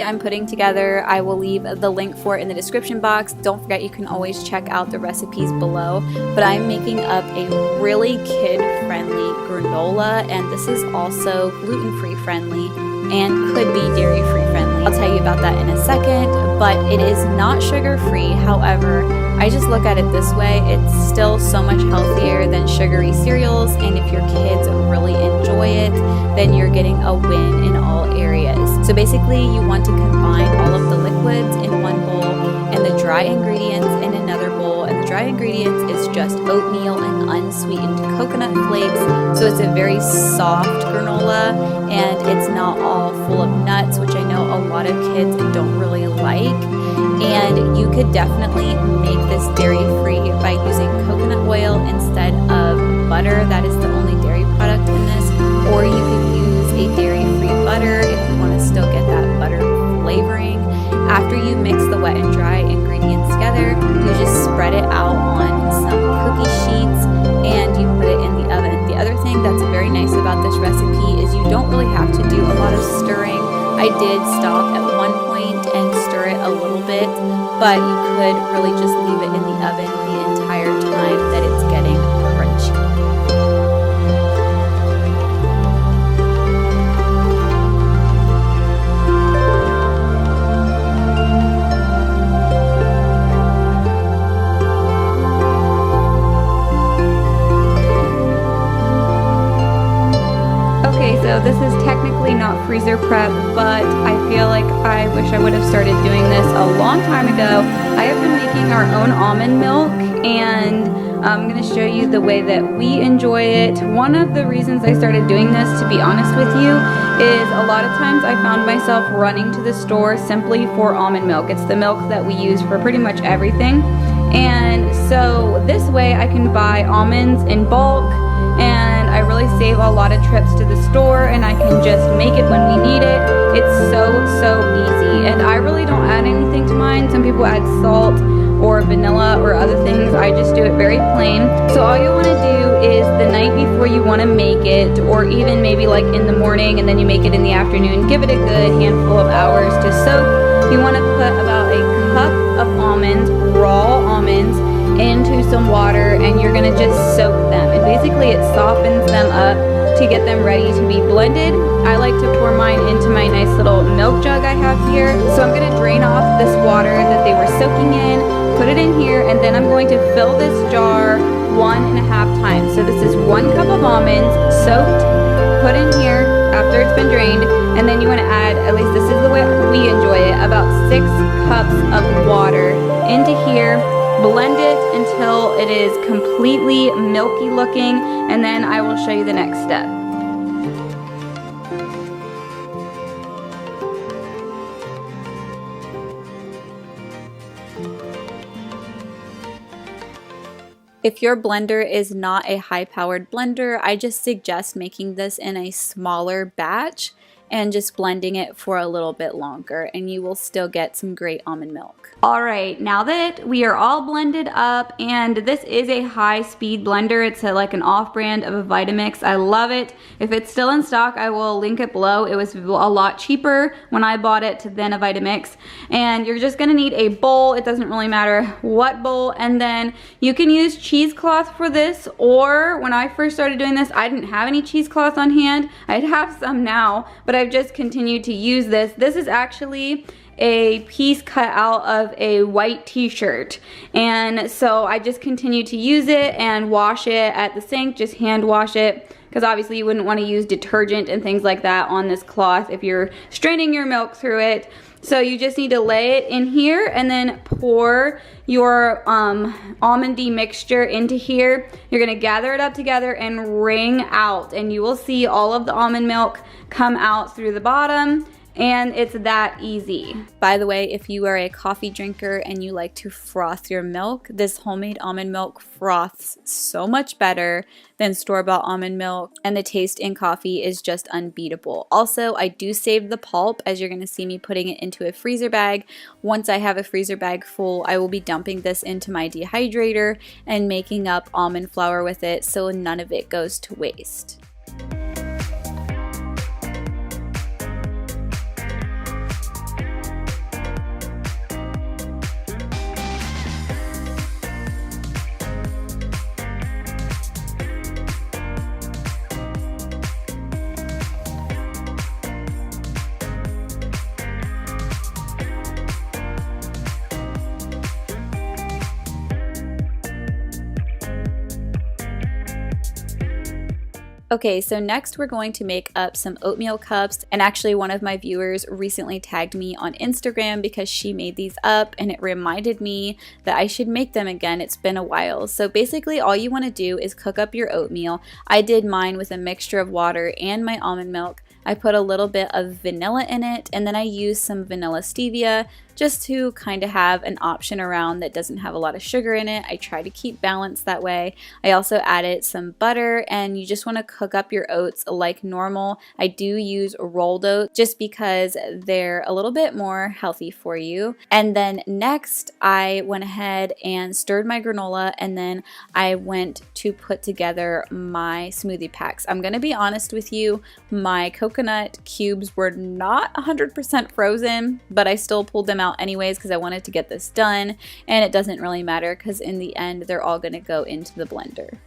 I'm putting together. I will leave the link for it in the description box. Don't forget, you can always check out the recipes below. But I'm making up a really kid-friendly granola, and this is also gluten-free friendly and could be dairy-free friendly. I'll tell you about that in a second, but it is not sugar-free. However, I just look at it this way, it's still so much healthier than sugary cereals, and if your kids really enjoy it, then you're getting a win in all areas. So basically, you want to combine all of the liquids in one bowl and the dry ingredients in another bowl, and the dry ingredients is just oatmeal and unsweetened coconut flakes, so it's a very soft granola, and it's not all full of nuts, which I know a lot of kids don't really like. And you could definitely make this dairy-free by using coconut oil instead of butter. That is the only dairy product in this. Or you could use a dairy-free butter if you want to still get that butter flavoring. After you mix the wet and dry ingredients together, you just spread it out on some cookie sheets and you put it in the oven. The other thing that's very nice about this recipe is you don't really have to do a lot of stirring. I did stop at one point and stir it a little bit, but you could really just leave it in the oven the entire time that it's getting crunchy. Okay, so this is technically not freezer prep, but I feel like I wish I would have started doing this a long time ago. I have been making our own almond milk, and I'm going to show you the way that we enjoy it. One of the reasons I started doing this, to be honest with you, is a lot of times I found myself running to the store simply for almond milk. It's the milk that we use for pretty much everything. And so this way I can buy almonds in bulk, and I really save a lot of trips to the store, and I can just make it when we need it. It's so easy, and I really don't add anything to mine. Some people add salt or vanilla or other things. I just do it very plain. So all you want to do is the night before you want to make it, or even maybe like in the morning and then you make it in the afternoon, give it a good handful of hours to soak. You want to put about a cup of almonds, raw almonds, into some water, and you're gonna just soak them, and basically it softens them up to get them ready to be blended. I like to pour mine into my nice little milk jug I have here. So I'm gonna drain off this water that they were soaking in, put it in here, and then I'm going to fill this jar 1.5 times. So this is 1 cup of almonds soaked, put in here after it's been drained, and then you want to add, at least this is the way we enjoy it, about 6 cups of water into here. Blend it until it is completely milky looking, and then I will show you the next step. If your blender is not a high-powered blender, I just suggest making this in a smaller batch and just blending it for a little bit longer, and you will still get some great almond milk. Alright, now that we are all blended up, and this is a high-speed blender, it's like an off-brand of a Vitamix. I love it. If it's still in stock, I will link it below. It was a lot cheaper when I bought it than a Vitamix. And you're just gonna need a bowl. It doesn't really matter what bowl, and then you can use cheesecloth for this, or when I first started doing this, I didn't have any cheesecloth on hand. I'd have some now, but I've just continued to use this. This is actually a piece cut out of a white t-shirt, and so I just continue to use it and wash it at the sink, just hand wash it, because obviously you wouldn't want to use detergent and things like that on this cloth if you're straining your milk through it. So you just need to lay it in here and then pour your almondy mixture into here. You're gonna gather it up together and wring out, and you will see all of the almond milk come out through the bottom. And it's that easy. By the way, if you are a coffee drinker and you like to froth your milk, this homemade almond milk froths so much better than store-bought almond milk, and the taste in coffee is just unbeatable. Also, I do save the pulp, as you're gonna see me putting it into a freezer bag. Once I have a freezer bag full, I will be dumping this into my dehydrator and making up almond flour with it, so none of it goes to waste. Okay, so next we're going to make up some oatmeal cups, and actually one of my viewers recently tagged me on Instagram because she made these up and it reminded me that I should make them again. It's been a while. So basically all you want to do is cook up your oatmeal. I did mine with a mixture of water and my almond milk. I put a little bit of vanilla in it, and then I used some vanilla stevia just to kind of have an option around that doesn't have a lot of sugar in it. I try to keep balanced that way. I also added some butter, and you just want to cook up your oats like normal. I do use rolled oats just because they're a little bit more healthy for you. And then next I went ahead and stirred my granola, and then I went to put together my smoothie packs. I'm gonna be honest with you, my coconut cubes were not 100% frozen, but I still pulled them out anyways because I wanted to get this done, and it doesn't really matter because in the end they're all going to go into the blender.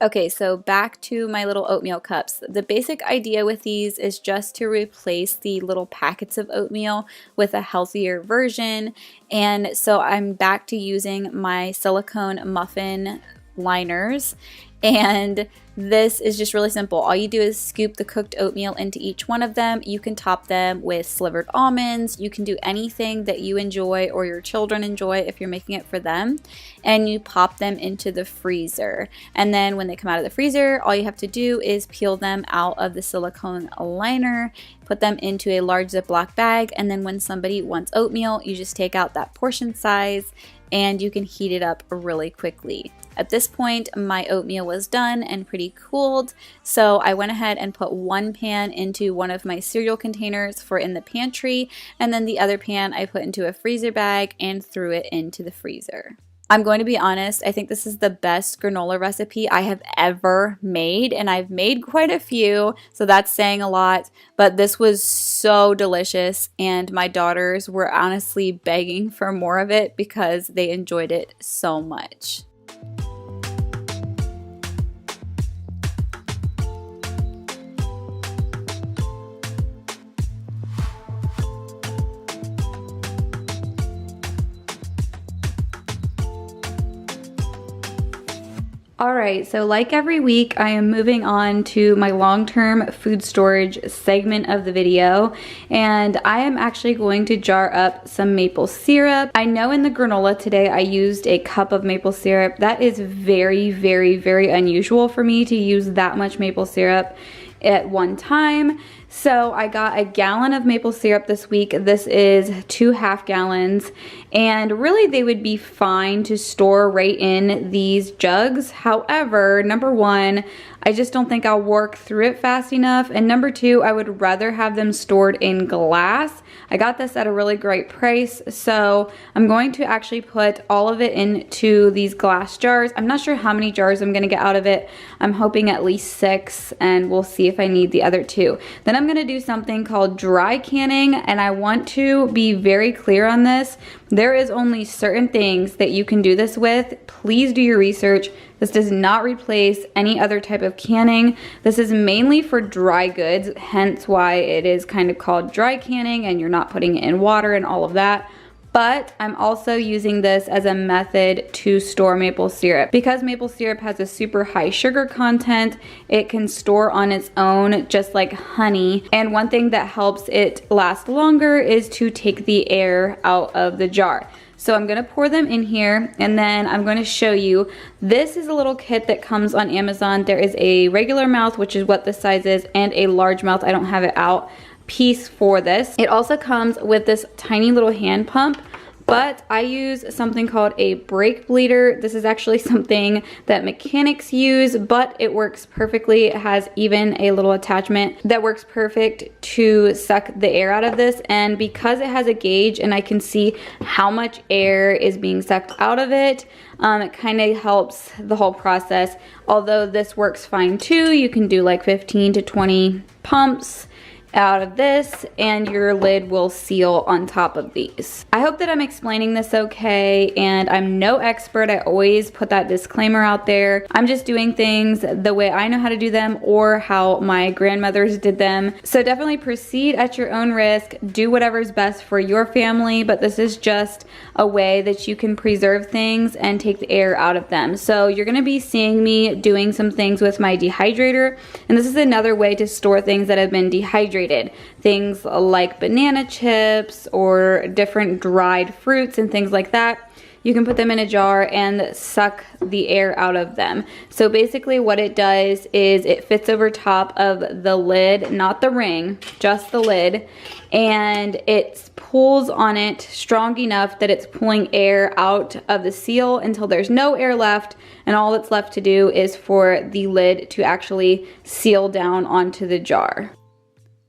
Okay, so back to my little oatmeal cups. The basic idea with these is just to replace the little packets of oatmeal with a healthier version. And so I'm back to using my silicone muffin liners, and this is just really simple. All you do is scoop the cooked oatmeal into each one of them. You can top them with slivered almonds. You can do anything that you enjoy or your children enjoy if you're making it for them. And you pop them into the freezer. And then when they come out of the freezer, all you have to do is peel them out of the silicone liner, put them into a large Ziploc bag, and then when somebody wants oatmeal, you just take out that portion size and you can heat it up really quickly. At this point, my oatmeal was done and pretty cooled, so I went ahead and put one pan into one of my cereal containers for in the pantry, and then the other pan I put into a freezer bag and threw it into the freezer. I'm going to be honest, I think this is the best granola recipe I have ever made, and I've made quite a few, so that's saying a lot, but this was so delicious, and my daughters were honestly begging for more of it because they enjoyed it so much. Alright, so like every week, I am moving on to my long-term food storage segment of the video, and I am actually going to jar up some maple syrup. I know in the granola today I used a cup of maple syrup. That is very, very, very unusual for me to use that much maple syrup at one time. So I got a gallon of maple syrup this week. This is 2 half gallons, and really they would be fine to store right in these jugs. However, number one, I just don't think I'll work through it fast enough, and number two, I would rather have them stored in glass. I got this at a really great price, so I'm going to actually put all of it into these glass jars. I'm not sure how many jars I'm gonna get out of it. I'm hoping at least 6, and we'll see if I need the other 2. Then I'm gonna do something called dry canning, and I want to be very clear on this. There is only certain things that you can do this with. Please do your research. This does not replace any other type of canning. This is mainly for dry goods, hence why it is kind of called dry canning, and you're not putting it in water and all of that. But I'm also using this as a method to store maple syrup. Because maple syrup has a super high sugar content, it can store on its own just like honey. And one thing that helps it last longer is to take the air out of the jar. So I'm gonna pour them in here, and then I'm gonna show you. This is a little kit that comes on Amazon. There is a regular mouth, which is what this size is, and a large mouth, I don't have it out, piece for this. It also comes with this tiny little hand pump, but I use something called a brake bleeder. This is actually something that mechanics use, but it works perfectly. It has even a little attachment that works perfect to suck the air out of this, and because it has a gauge and I can see how much air is being sucked out of it, it kind of helps the whole process. Although this works fine too, you can do like 15 to 20 pumps out of this and your lid will seal on top of these. I hope that I'm explaining this okay, and I'm no expert. I always put that disclaimer out there. I'm just doing things the way I know how to do them or how my grandmothers did them. So definitely proceed at your own risk. Do whatever's best for your family, but this is just a way that you can preserve things and take the air out of them. So you're gonna be seeing me doing some things with my dehydrator, and this is another way to store things that have been dehydrated. Things like banana chips or different dried fruits and things like that. You can put them in a jar and suck the air out of them. So basically what it does is it fits over top of the lid, not the ring, just the lid, and it pulls on it strong enough that it's pulling air out of the seal until there's no air left, and all that's left to do is for the lid to actually seal down onto the jar.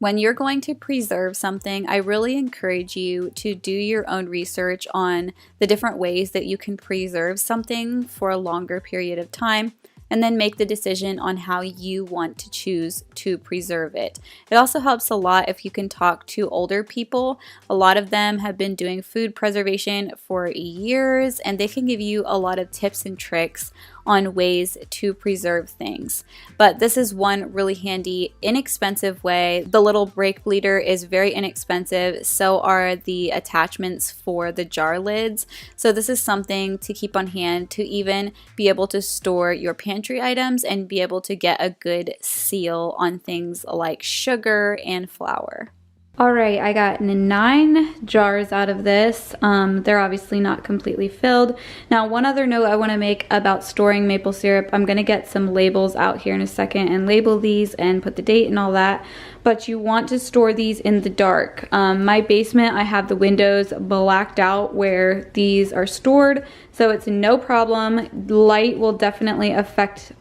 When you're going to preserve something, I really encourage you to do your own research on the different ways that you can preserve something for a longer period of time, and then make the decision on how you want to choose to preserve it. It also helps a lot if you can talk to older people. A lot of them have been doing food preservation for years, and they can give you a lot of tips and tricks on ways to preserve things. But this is one really handy, inexpensive way. The little brake bleeder is very inexpensive, so are the attachments for the jar lids. So this is something to keep on hand to even be able to store your pantry items and be able to get a good seal on things like sugar and flour. Alright, I got 9 jars out of this. They're obviously not completely filled. Now, one other note I want to make about storing maple syrup. I'm going to get some labels out here in a second and label these and put the date and all that. But you want to store these in the dark. My basement, I have the windows blacked out where these are stored, so it's no problem. Light will definitely affect